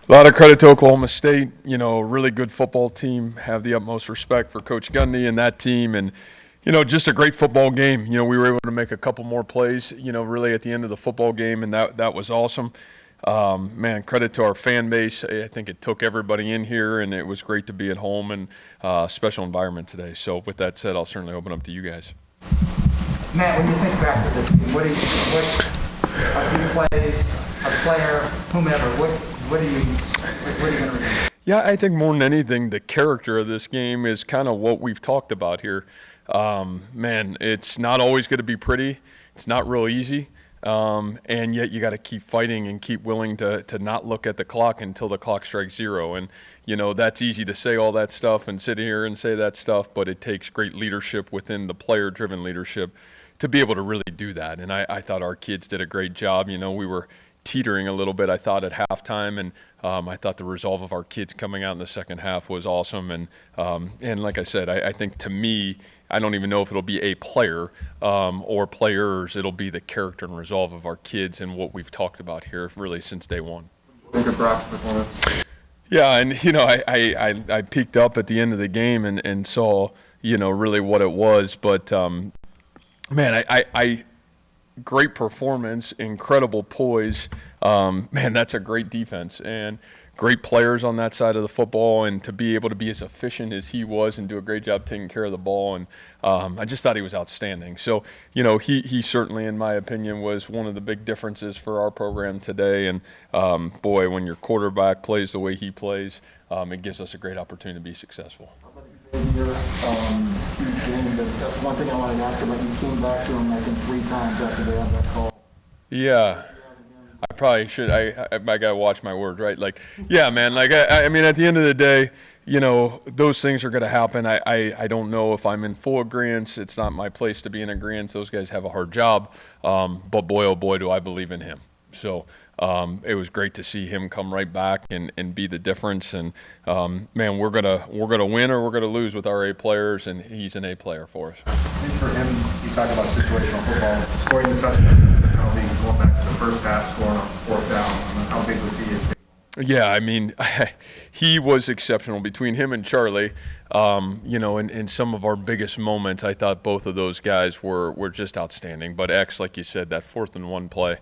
A lot of credit to Oklahoma State. Really good football team. Have the utmost respect for Coach Gundy and that team, and just a great football game. We were able to make a couple more plays. Really at the end of the football game, and that was awesome. Man, credit to our fan base. I think it took everybody in here, and it was great to be at home and special environment today. So with that said, I'll certainly open up to you guys. Matt, when you think back to this game, what a few plays, a player, whomever, what are you going to remember? Yeah, I think more than anything, the character of this game is kind of what we've talked about here. Man, it's not always going to be pretty. It's not real easy. And yet you got to keep fighting and keep willing to not look at the clock until the clock strikes zero. And, that's easy to say all that stuff and sit here and say that stuff, but it takes great leadership within the player-driven leadership to be able to really do that. And I thought our kids did a great job. We were teetering a little bit, I thought, at halftime, and I thought the resolve of our kids coming out in the second half was awesome. And like I said, I think to me, I don't even know if it'll be a player or players. It'll be the character and resolve of our kids and what we've talked about here really since day one. Think of Brock's performance. Yeah, and I peeked up at the end of the game and saw really what it was, but man, I great performance, incredible poise. Man, that's a great defense and great players on that side of the football, and to be able to be as efficient as he was and do a great job taking care of the ball. And I just thought he was outstanding. So, he certainly, in my opinion, was one of the big differences for our program today. And, boy, when your quarterback plays the way he plays, it gives us a great opportunity to be successful. Huge game, but one thing I wanted to ask about, you came back to him, I think, 3 times after they had that call. Yeah. I probably should. I gotta watch my words, right? Like, yeah, man. Like, I mean, at the end of the day, those things are gonna happen. I don't know if I'm in full agreement. It's not my place to be in agreement. Those guys have a hard job, but boy, oh boy, do I believe in him. So it was great to see him come right back and be the difference. And man, we're gonna win or we're gonna lose with our A players, and he's an A player for us. I think for him, you talk about situational football, scoring the touchdown, the penalty, going back to the first half, scoring on 4th down. I mean, how big was he? Yeah, I mean, he was exceptional. Between him and Charlie, in some of our biggest moments, I thought both of those guys were just outstanding. But X, like you said, that 4th and 1 play,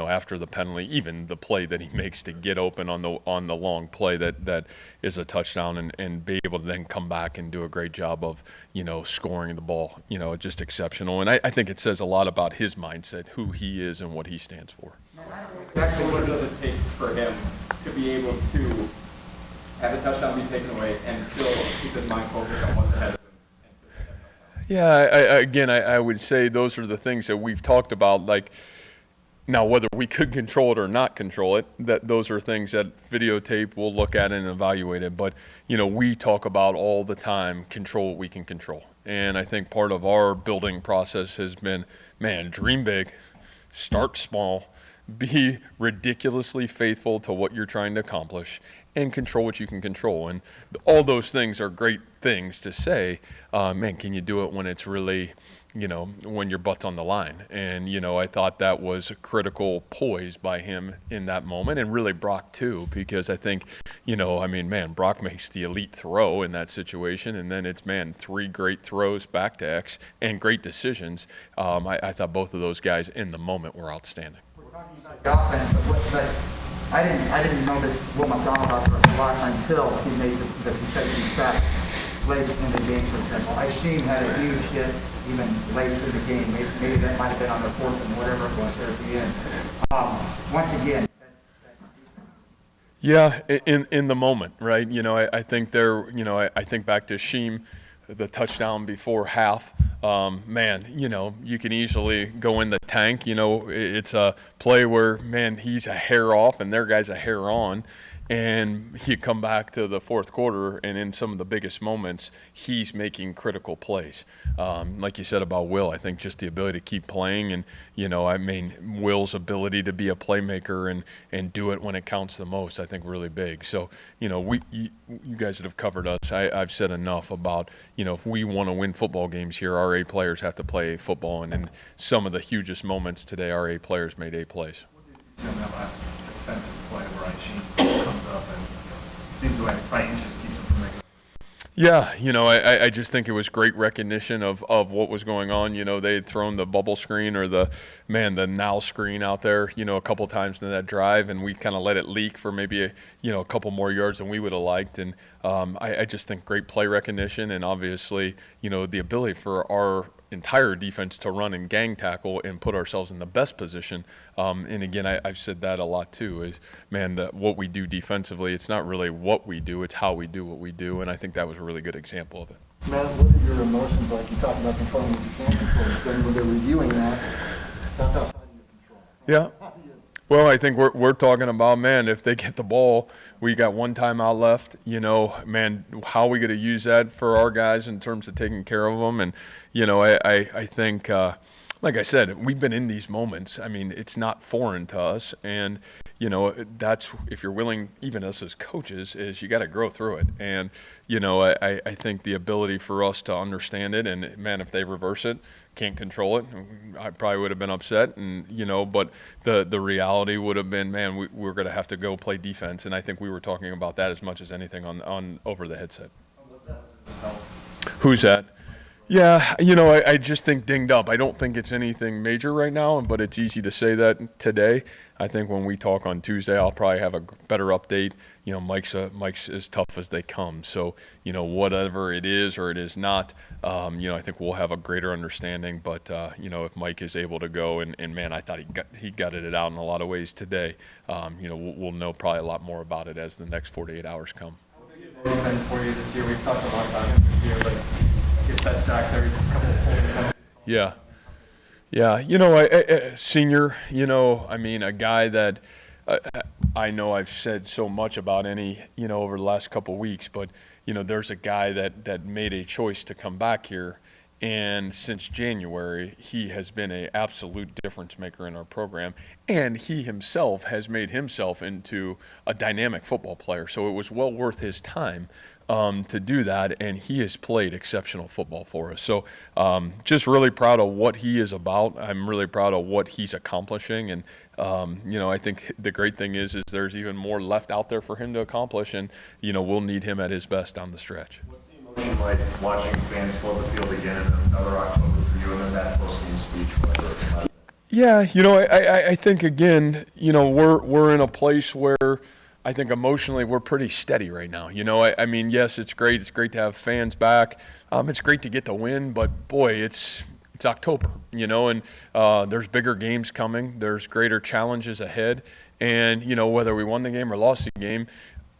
after the penalty, even the play that he makes to get open on the long play that is a touchdown, and be able to then come back and do a great job of scoring the ball, just exceptional. And I think it says a lot about his mindset, who he is, and what he stands for. What does it take for him to be able to have a touchdown be taken away and still keep his mind focused on what's ahead of him? Yeah, I would say those are the things that we've talked about. Like, now, whether we could control it or not control it, those are things that videotape will look at and evaluate it. But, we talk about all the time, control what we can control. And I think part of our building process has been, man, dream big, start small, be ridiculously faithful to what you're trying to accomplish, and control what you can control. And all those things are great things to say. Man, can you do it when it's really, when your butt's on the line? And, I thought that was a critical poise by him in that moment, and really Brock too, because I think, Brock makes the elite throw in that situation, and then it's, 3 great throws back to X and great decisions. I thought both of those guys in the moment were outstanding. The offense, but I didn't notice Will McDonald out there a lot until he made the consecutive sacks late in the game, for example. Ishim had a huge hit even late in the game. Maybe that might have been on the 4th and whatever it was there at the end. Once again. Yeah, in the moment, right? I think I think back to Sheem, the touchdown before half. You can easily go in the tank. It's a play where, he's a hair off and their guy's a hair on. And you come back to the 4th quarter, and in some of the biggest moments, he's making critical plays. Like you said about Will, I think just the ability to keep playing, and Will's ability to be a playmaker and do it when it counts the most, I think really big. So you guys that have covered us, I've said enough about if we want to win football games here, our A players have to play football, and in some of the hugest moments today, our A players made A plays. That last defensive play where Ishim comes up away by inches keeps them from making. Yeah, I just think it was great recognition of what was going on. They had thrown the bubble screen or the now screen out there, a couple times in that drive, and we kind of let it leak for maybe a couple more yards than we would have liked. And I just think great play recognition, and obviously, the ability for our entire defense to run and gang tackle and put ourselves in the best position. And again, I've said that a lot too, is, what we do defensively, it's not really what we do, it's how we do what we do. And I think that was a really good example of it. Matt, what are your emotions like? You talk about controlling what you can't control. Then when they're reviewing that, that's outside of your control. Yeah. Well, I think we're talking about, if they get the ball, we got one timeout left, how are we going to use that for our guys in terms of taking care of them? And, I think, like I said, we've been in these moments. I mean, it's not foreign to us. And, that's, if you're willing, even us as coaches, is you got to grow through it. And, I think the ability for us to understand it, and if they reverse it, can't control it, I probably would have been upset. And, but the reality would have been, we're going to have to go play defense. And I think we were talking about that as much as anything on over the headset. Who's that? Yeah, I just think dinged up. I don't think it's anything major right now, but it's easy to say that today. I think when we talk on Tuesday, I'll probably have a better update. Mike's as tough as they come. So, whatever it is or it is not, I think we'll have a greater understanding. But, if Mike is able to go, and I thought he gutted it out in a lot of ways today, we'll know probably a lot more about it as the next 48 hours come. Been for you this year. We've talked a lot about him this year, but gets that sack there, a couple of holding penalties. Yeah. A senior, a guy that I know I've said so much about over the last couple of weeks, but, there's a guy that made a choice to come back here. And since January, he has been an absolute difference maker in our program. And he himself has made himself into a dynamic football player. So it was well worth his time to do that. And he has played exceptional football for us. So just really proud of what he is about. I'm really proud of what he's accomplishing. And, I think the great thing is there's even more left out there for him to accomplish. And, we'll need him at his best down the stretch. Like watching fans flood the field again in another October for you, and then that post-game speech. Yeah, I think again, we're in a place where I think emotionally we're pretty steady right now. I mean, yes, it's great. It's great to have fans back. It's great to get the win, but boy, it's October, and there's bigger games coming. There's greater challenges ahead, and whether we won the game or lost the game,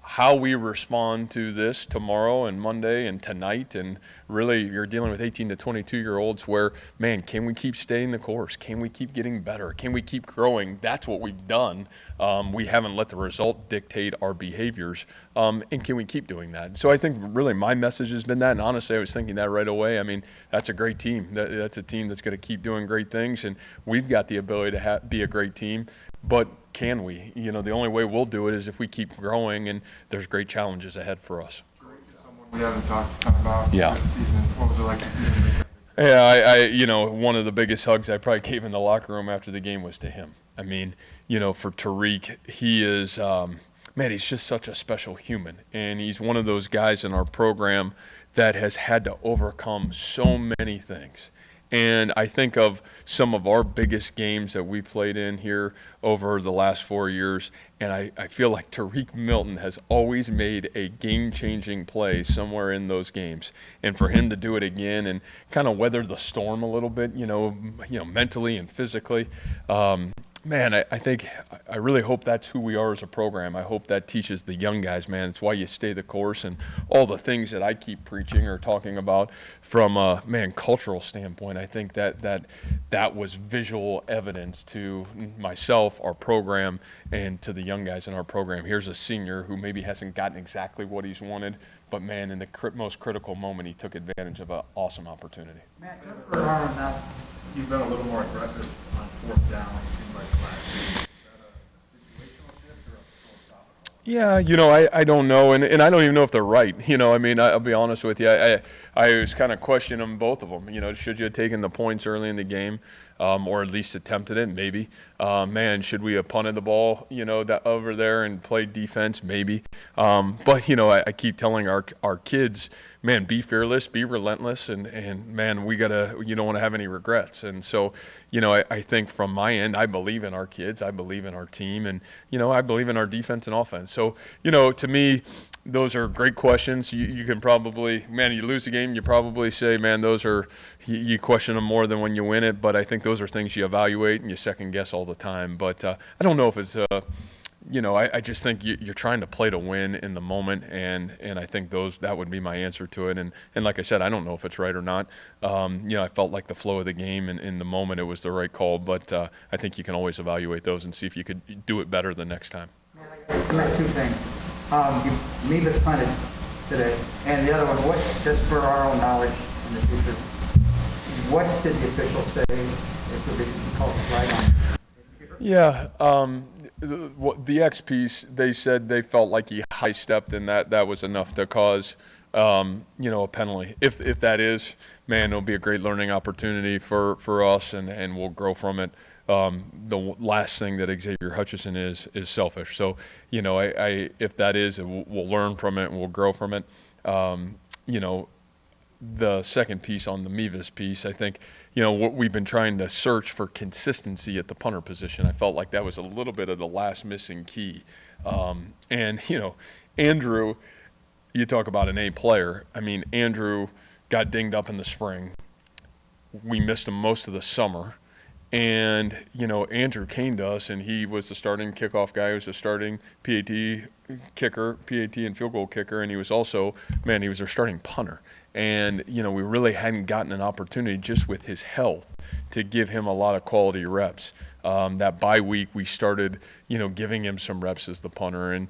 how we respond to this tomorrow and Monday and tonight, and really you're dealing with 18 to 22-year-olds where, can we keep staying the course? Can we keep getting better? Can we keep growing? That's what we've done. We haven't let the result dictate our behaviors, and can we keep doing that? So I think really my message has been that, and honestly I was thinking that right away. I mean, that's a great team. That's a team that's going to keep doing great things, and we've got the ability to be a great team. But can we? The only way we'll do it is if we keep growing, and there's great challenges ahead for us. Someone we haven't talked about this season. What was it like this season? Yeah, one of the biggest hugs I probably gave in the locker room after the game was to him. I mean, for Tariq, he is, he's just such a special human. And he's one of those guys in our program that has had to overcome so many things. And I think of some of our biggest games that we played in here over the last 4 years, and I feel like Tariq Milton has always made a game-changing play somewhere in those games. And for him to do it again and kind of weather the storm a little bit, mentally and physically, I really hope that's who we are as a program. I hope that teaches the young guys, it's why you stay the course, and all the things that I keep preaching or talking about from a, cultural standpoint. I think that was visual evidence to myself, our program, and to the young guys in our program. Here's a senior who maybe hasn't gotten exactly what he's wanted, but in the most critical moment, he took advantage of an awesome opportunity. Matt, just for our enough. You've been a little more aggressive on fourth down, it seems like last year. Is that a situational shift or a philosophical? Yeah, I don't know, and I don't even know if they're right. I mean, I'll be honest with you. I was kind of questioning them, both of them. Should you have taken the points early in the game, or at least attempted it? Maybe. Man, should we have punted the ball, that over there and played defense? Maybe. But I keep telling our kids, man, be fearless, be relentless, and man, you don't want to have any regrets. And so, I think from my end, I believe in our kids, I believe in our team, and I believe in our defense and offense. So, to me, those are great questions. You can probably, man, you lose the game, you probably say, man, you question them more than when you win it. But I think those are things you evaluate and you second guess all the time. But I don't know if it's I just think you're trying to play to win in the moment, and I think that would be my answer to it. And like I said, I don't know if it's right or not. I felt like the flow of the game and in the moment it was the right call, but I think you can always evaluate those and see if you could do it better the next time. I meant two things. Mevis punted today, and the other one, just for our own knowledge in the future, what did the officials say if the big call was right on? Yeah, the X piece, they said they felt like he high stepped, and that was enough to cause a penalty. If that is, man, it'll be a great learning opportunity for us, and we'll grow from it. The last thing that Xavier Hutchinson is selfish. So, if that is, we'll learn from it and we'll grow from it. The second piece on the Mevis piece, I think, what we've been trying to search for consistency at the punter position. I felt like that was a little bit of the last missing key. And Andrew, you talk about an A player. I mean, Andrew got dinged up in the spring. We missed him most of the summer. And, Andrew came to us, and he was the starting kickoff guy. He was the starting PAT kicker, PAT and field goal kicker, and he was also, he was our starting punter. And, we really hadn't gotten an opportunity just with his health to give him a lot of quality reps. That bye week, we started, giving him some reps as the punter. And,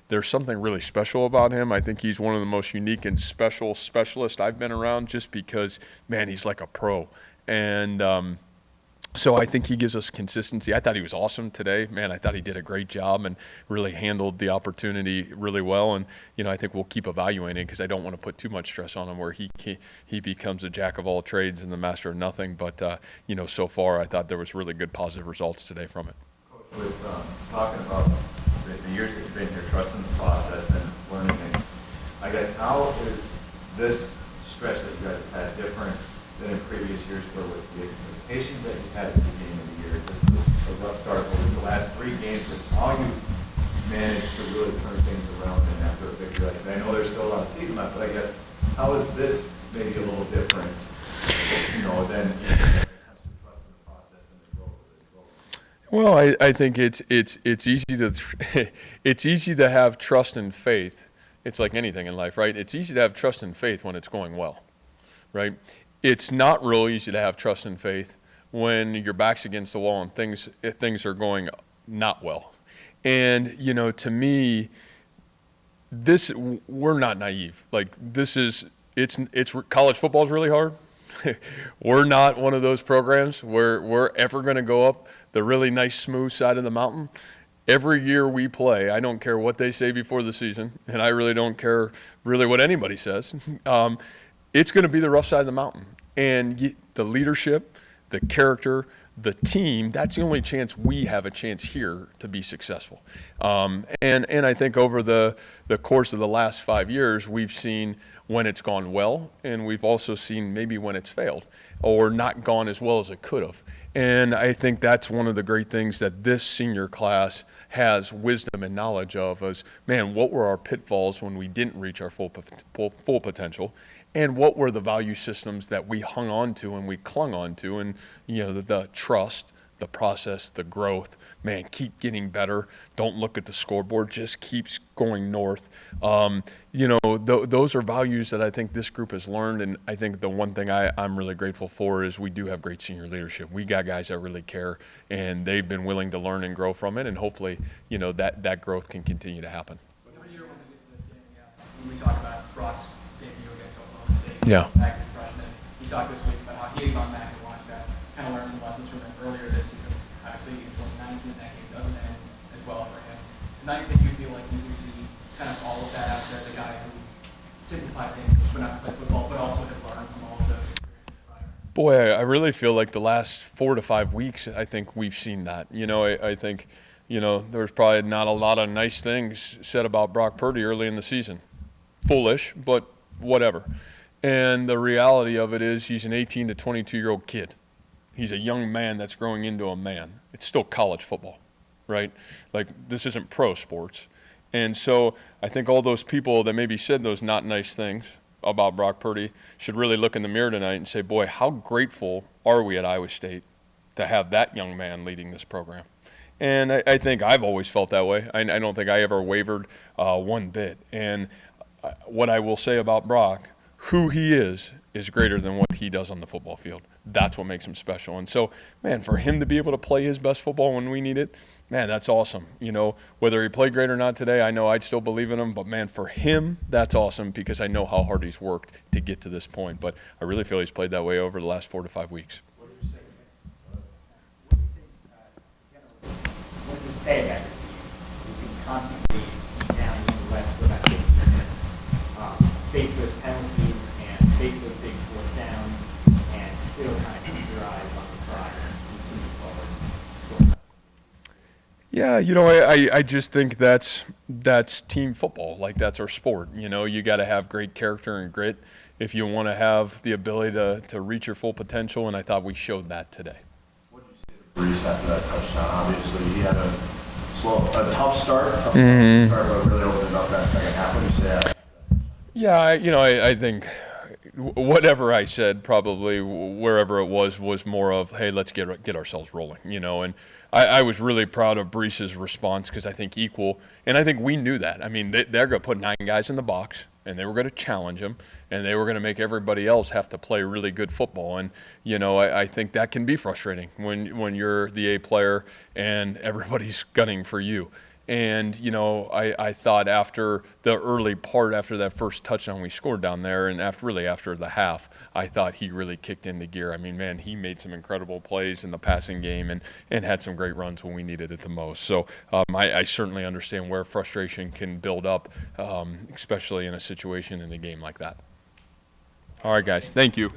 there's something really special about him. I think he's one of the most unique and special specialists I've been around, just because, man, he's like a pro. And so I think he gives us consistency. I thought he was awesome today. Man, I thought he did a great job and really handled the opportunity really well. And, I think we'll keep evaluating, because I don't want to put too much stress on him where he becomes a jack of all trades and the master of nothing. But, so far I thought there was really good positive results today from it. Coach, with talking about the years that you've been here, trusting the process and learning, and I guess how is this stretch that you guys have had different than in previous years, where with the expectations that you had at the beginning of the year, just a rough start, but with the last 3 games, with how you managed to really turn things around and after a victory like that? I know there's still a lot of season left, but I guess how is this maybe a little different, than trusting the process and the growth of this program? Well, I think it's easy to it's easy to have trust and faith. It's like anything in life, right? It's easy to have trust and faith when it's going well, right? It's not real easy to have trust and faith when your back's against the wall and things are going not well. And, to me, we're not naive. Like, it's college football is really hard. We're not one of those programs where we're ever going to go up the really nice, smooth side of the mountain. Every year we play, I don't care what they say before the season, and I really don't care really what anybody says. It's going to be the rough side of the mountain. And the leadership, the character, the team, that's the only chance we have a chance here to be successful. And I think over the course of the last 5 years, we've seen when it's gone well, and we've also seen maybe when it's failed or not gone as well as it could have. And I think that's one of the great things that this senior class has wisdom and knowledge of is, man, what were our pitfalls when we didn't reach our full potential? And what were the value systems that we hung on to and we clung on to? And, the trust, the process, the growth, man, keep getting better. Don't look at the scoreboard, just keeps going north. Those are values that I think this group has learned. And I think the one thing I'm really grateful for is we do have great senior leadership. We got guys that really care, and they've been willing to learn and grow from it. And hopefully, that growth can continue to happen. Every year when we get to this game, when we talk about Brock's debut against Oklahoma State, Yeah. back as a freshman, he talked this week about how he had gone back and watched that, kind of learned some lessons from him earlier this season. Obviously, in 2019, that game doesn't end as well for him. tonight that you feel like you can see kind of all of that out there, the guy who simplified things, which would not play football, but also had learned from all of those experiences prior? Boy, I really feel like the last 4 to 5 weeks, I think we've seen that. I think, there's probably not a lot of nice things said about Brock Purdy early in the season. Foolish, but whatever. And the reality of it is he's an 18 to 22-year-old kid. He's a young man that's growing into a man. It's still college football, right? Like, this isn't pro sports. And so I think all those people that maybe said those not nice things about Brock Purdy should really look in the mirror tonight and say, boy, how grateful are we at Iowa State to have that young man leading this program. And I think I've always felt that way. I don't think I ever wavered one bit. And what I will say about Brock, who he is greater than what he does on the football field. That's what makes him special. And so, man, for him to be able to play his best football when we need it, man, that's awesome. Whether he played great or not today, I know I'd still believe in him. But, man, for him, that's awesome because I know how hard he's worked to get to this point. But I really feel he's played that way over the last 4 to 5 weeks. What does it say about your team? You can constantly be down in the left for about 15 minutes, face those penalties and face those big fourth downs, and still kind of keep your eyes on the prize and continue forward. Yeah, I just think that's team football. Like, that's our sport. You got to have great character and grit if you want to have the ability to reach your full potential, and I thought we showed that today. What did you say to Brees after that touchdown? Obviously, he had a tough start, but really opened up that second half. What did you say after that? Yeah, I think whatever I said, probably wherever it was more of, hey, let's get ourselves rolling, and I was really proud of Brees's response because I think and I think we knew that. I mean, they're going to put 9 guys in the box, and they were going to challenge them, and they were going to make everybody else have to play really good football. And, I think that can be frustrating when you're the A player and everybody's gunning for you. And, I thought after the early part, after that first touchdown we scored down there, and after the half, I thought he really kicked into gear. I mean, man, he made some incredible plays in the passing game and had some great runs when we needed it the most. So I certainly understand where frustration can build up, especially in a situation in a game like that. All right, guys. Thank you.